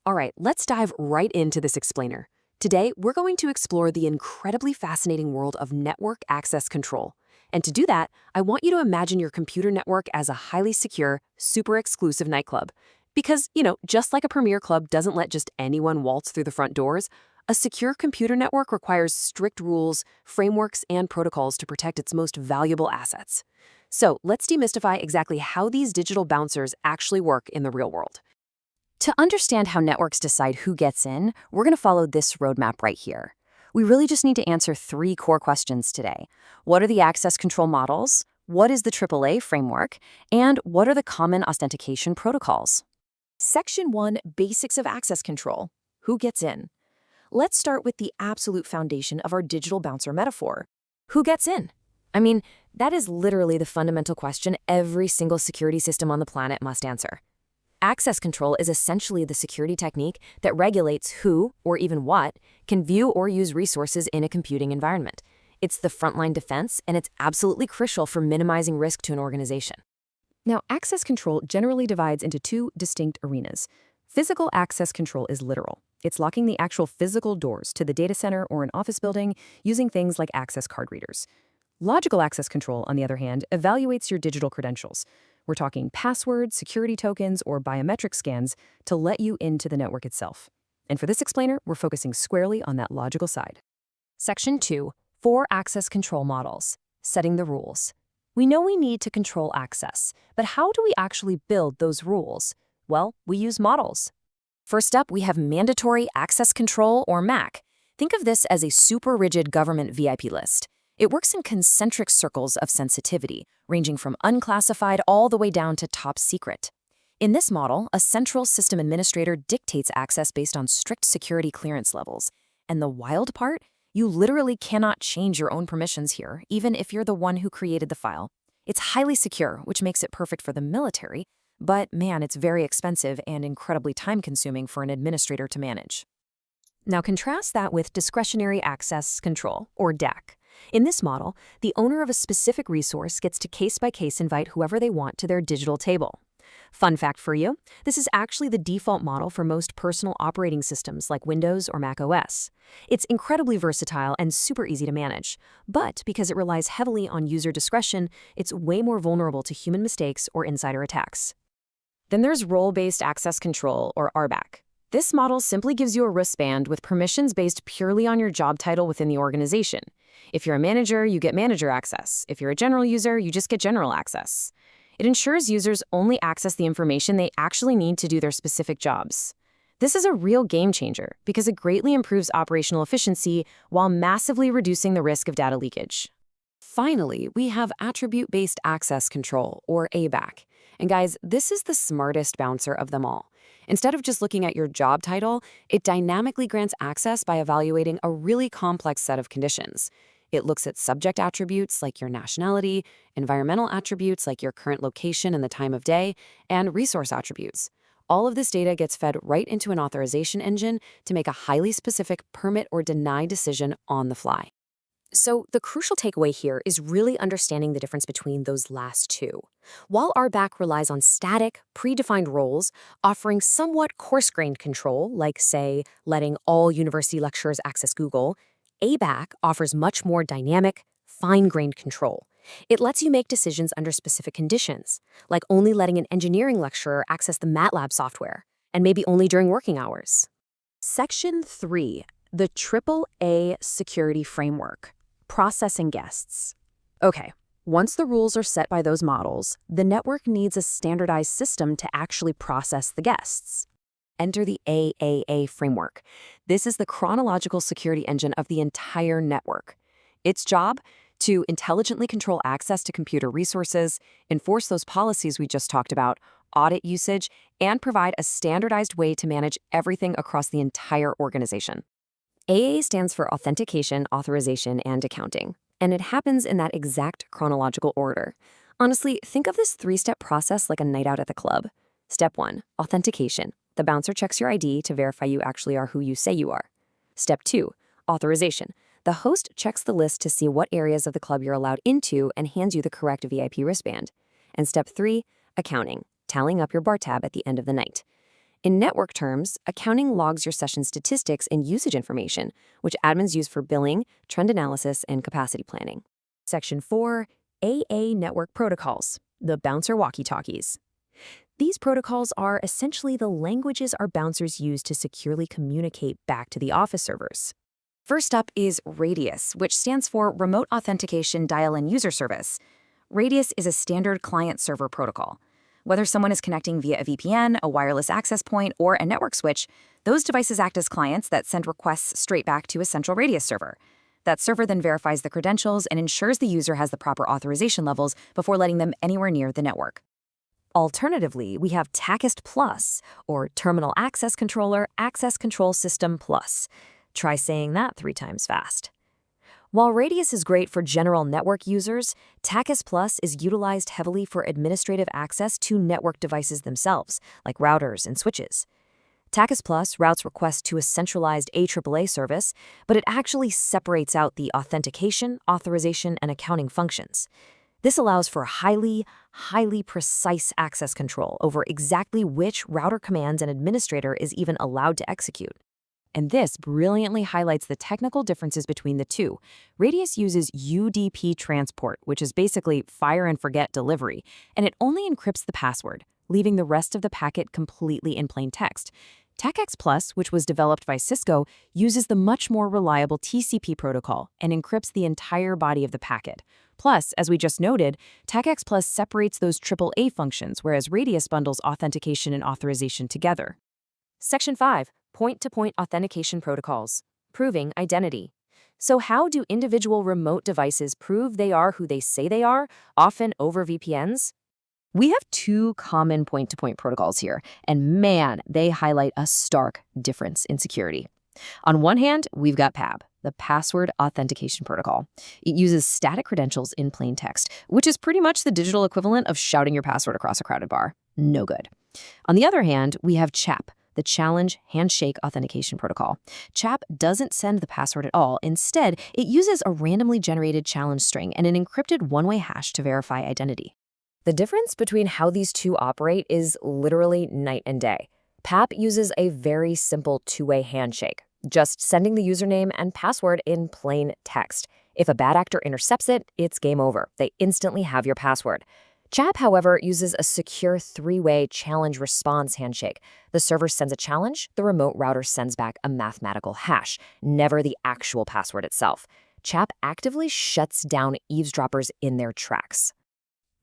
All right, let's dive right into this explainer. Today, we're going to explore the incredibly fascinating world of network access control. And to do that, I want you to imagine your computer network as a highly secure, super exclusive nightclub. Because, just like a premier club doesn't let just anyone waltz through the front doors, a secure computer network requires strict rules, frameworks, and protocols to protect its most valuable assets. So let's demystify exactly how these digital bouncers actually work in the real world. To understand how networks decide who gets in, we're going to follow this roadmap right here. We really just need to answer three core questions today. What are the access control models? What is the AAA framework? And what are the common authentication protocols? Section 1, Basics of Access Control. Who gets in? Let's start with the absolute foundation of our digital bouncer metaphor. Who gets in? I mean, that is literally the fundamental question every single security system on the planet must answer. Access control is essentially the security technique that regulates who, or even what, can view or use resources in a computing environment. It's the frontline defense, and it's absolutely crucial for minimizing risk to an organization. Now, access control generally divides into two distinct arenas. Physical access control is literal. It's locking the actual physical doors to the data center or an office building using things like access card readers. Logical access control, on the other hand, evaluates your digital credentials. We're talking passwords, security tokens, or biometric scans to let you into the network itself. And for this explainer, we're focusing squarely on that logical side. Section 2, 4 access control models, setting the rules. We know we need to control access, but how do we actually build those rules? Well, we use models. First up, we have mandatory access control, or MAC. Think of this as a super rigid government VIP list. It works in concentric circles of sensitivity, ranging from unclassified all the way down to top secret. In this model, a central system administrator dictates access based on strict security clearance levels. And the wild part? You literally cannot change your own permissions here, even if you're the one who created the file. It's highly secure, which makes it perfect for the military, but man, it's very expensive and incredibly time-consuming for an administrator to manage. Now contrast that with discretionary access control, or DAC. In this model, the owner of a specific resource gets to case-by-case invite whoever they want to their digital table. Fun fact for you, this is actually the default model for most personal operating systems like Windows or Mac OS. It's incredibly versatile and super easy to manage, but because it relies heavily on user discretion, it's way more vulnerable to human mistakes or insider attacks. Then there's role-based access control, or RBAC. This model simply gives you a wristband with permissions based purely on your job title within the organization. If you're a manager, you get manager access. If you're a general user, you just get general access. It ensures users only access the information they actually need to do their specific jobs. This is a real game changer because it greatly improves operational efficiency while massively reducing the risk of data leakage. Finally, we have attribute-based access control, or ABAC. And guys, this is the smartest bouncer of them all. Instead of just looking at your job title, it dynamically grants access by evaluating a really complex set of conditions. It looks at subject attributes like your nationality, environmental attributes like your current location and the time of day, and resource attributes. All of this data gets fed right into an authorization engine to make a highly specific permit or deny decision on the fly. So the crucial takeaway here is really understanding the difference between those last two. While RBAC relies on static, predefined roles, offering somewhat coarse-grained control, like, say, letting all university lecturers access Google, ABAC offers much more dynamic, fine-grained control. It lets you make decisions under specific conditions, like only letting an engineering lecturer access the MATLAB software, and maybe only during working hours. Section 3, the AAA Security Framework. Processing guests. Okay, once the rules are set by those models, the network needs a standardized system to actually process the guests. Enter the AAA framework. This is the chronological security engine of the entire network. Its job? To intelligently control access to computer resources, enforce those policies we just talked about, audit usage, and provide a standardized way to manage everything across the entire organization. AA stands for Authentication, Authorization, and Accounting, and it happens in that exact chronological order. Honestly, think of this 3-step process like a night out at the club. Step 1, Authentication. The bouncer checks your ID to verify you actually are who you say you are. Step 2, Authorization. The host checks the list to see what areas of the club you're allowed into and hands you the correct VIP wristband. And Step 3, Accounting. Tallying up your bar tab at the end of the night. In network terms, accounting logs your session statistics and usage information, which admins use for billing, trend analysis, and capacity planning. Section 4, AA Network Protocols, the bouncer walkie-talkies. These protocols are essentially the languages our bouncers use to securely communicate back to the office servers. First up is Radius, which stands for Remote Authentication Dial-in User Service. Radius is a standard client-server protocol. Whether someone is connecting via a VPN, a wireless access point, or a network switch, those devices act as clients that send requests straight back to a central Radius server. That server then verifies the credentials and ensures the user has the proper authorization levels before letting them anywhere near the network. Alternatively, we have TACIST Plus, or Terminal Access Controller Access Control System Plus. Try saying that 3 times fast. While Radius is great for general network users, TACIST Plus is utilized heavily for administrative access to network devices themselves, like routers and switches. TACIST Plus routes requests to a centralized AAA service, but it actually separates out the authentication, authorization, and accounting functions. This allows for highly precise access control over exactly which router commands an administrator is even allowed to execute. And this brilliantly highlights the technical differences between the two. Radius uses UDP transport, which is basically fire and forget delivery, and it only encrypts the password, leaving the rest of the packet completely in plain text. TACX Plus, which was developed by Cisco, uses the much more reliable TCP protocol and encrypts the entire body of the packet. Plus, as we just noted, TACX Plus separates those AAA functions, whereas Radius bundles authentication and authorization together. Section 5. Point-to-point authentication protocols, proving identity. So how do individual remote devices prove they are who they say they are, often over VPNs? We have 2 common point-to-point protocols here, and man, they highlight a stark difference in security. On one hand, we've got PAB, the Password Authentication Protocol. It uses static credentials in plain text, which is pretty much the digital equivalent of shouting your password across a crowded bar. No good. On the other hand, we have CHAP, the Challenge Handshake Authentication Protocol. CHAP doesn't send the password at all. Instead, it uses a randomly generated challenge string and an encrypted one-way hash to verify identity. The difference between how these two operate is literally night and day. PAP uses a very simple two-way handshake, just sending the username and password in plain text. If a bad actor intercepts it, it's game over. They instantly have your password. CHAP, however, uses a secure 3-way challenge response handshake. The server sends a challenge, the remote router sends back a mathematical hash, never the actual password itself. CHAP actively shuts down eavesdroppers in their tracks.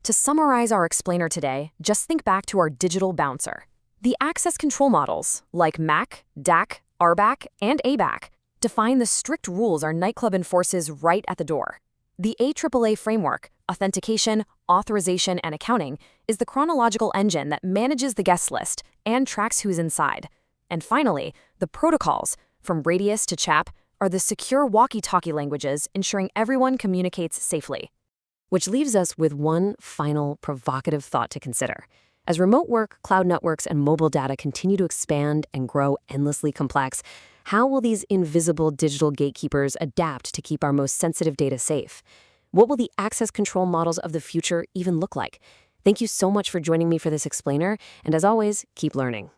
To summarize our explainer today, just think back to our digital bouncer. The access control models, like MAC, DAC, RBAC, and ABAC, define the strict rules our nightclub enforces right at the door. The AAA framework, authentication, authorization, and accounting, is the chronological engine that manages the guest list and tracks who's inside. And finally, the protocols, from Radius to CHAP, are the secure walkie-talkie languages ensuring everyone communicates safely. Which leaves us with one final provocative thought to consider. As remote work, cloud networks, and mobile data continue to expand and grow endlessly complex, how will these invisible digital gatekeepers adapt to keep our most sensitive data safe? What will the access control models of the future even look like? Thank you so much for joining me for this explainer, and as always, keep learning.